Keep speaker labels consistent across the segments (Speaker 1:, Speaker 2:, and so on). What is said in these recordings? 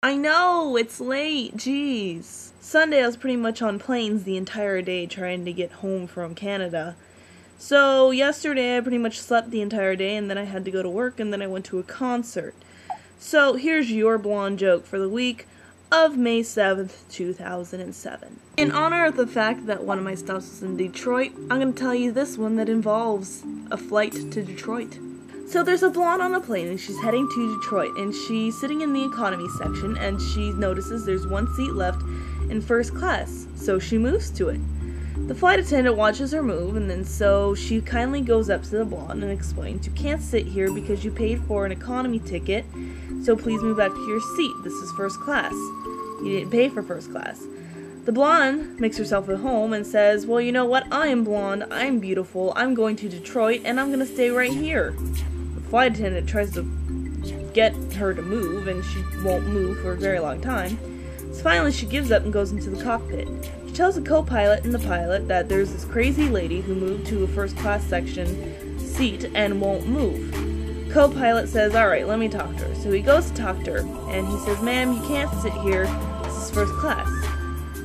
Speaker 1: I know, it's late, jeez. Sunday I was pretty much on planes the entire day trying to get home from Canada. So yesterday I pretty much slept the entire day and then I had to go to work and then I went to a concert. So here's your blonde joke for the week of May 7th, 2007. In honor of the fact that one of my stops was in Detroit, I'm going to tell you this one that involves a flight to Detroit. So there's a blonde on a plane and she's heading to Detroit and she's sitting in the economy section and she notices there's one seat left in first class, so she moves to it. The flight attendant watches her move and then so she kindly goes up to the blonde and explains, "You can't sit here because you paid for an economy ticket, so please move back to your seat. This is first class. You didn't pay for first class." The blonde makes herself at home and says, "Well, you know what? I am blonde, I'm beautiful, I'm going to Detroit, and I'm going to stay right here." The flight attendant tries to get her to move, and she won't move for a very long time. So finally, she gives up and goes into the cockpit. She tells the co-pilot and the pilot that there's this crazy lady who moved to a first-class section seat and won't move. Co-pilot says, "Alright, let me talk to her." So he goes to talk to her, and he says, "Ma'am, you can't sit here. This is first class."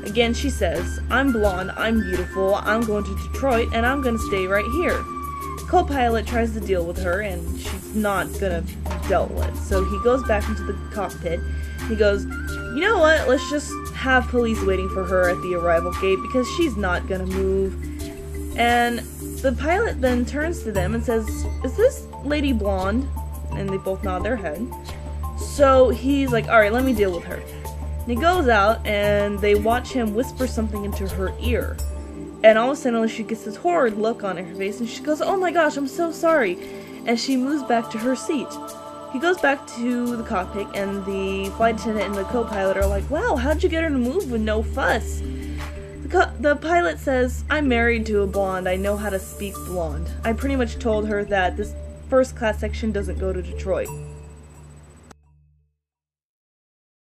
Speaker 1: Again, she says, "I'm blonde, I'm beautiful, I'm going to Detroit, and I'm going to stay right here." Co-pilot tries to deal with her, and she's not going to be dealt with. So he goes back into the cockpit. He goes, "You know what? Let's just have police waiting for her at the arrival gate because she's not going to move." And the pilot then turns to them and says, "Is this lady blonde?" And they both nod their head. So he's like, "Alright, let me deal with her." And he goes out and they watch him whisper something into her ear. And all of a sudden she gets this horrid look on her face and she goes, "Oh my gosh, I'm so sorry." And she moves back to her seat. He goes back to the cockpit and the flight attendant and the co-pilot are like, "Wow, how'd you get her to move with no fuss?" The pilot says, "I'm married to a blonde. I know how to speak blonde. I pretty much told her that this first class section doesn't go to Detroit."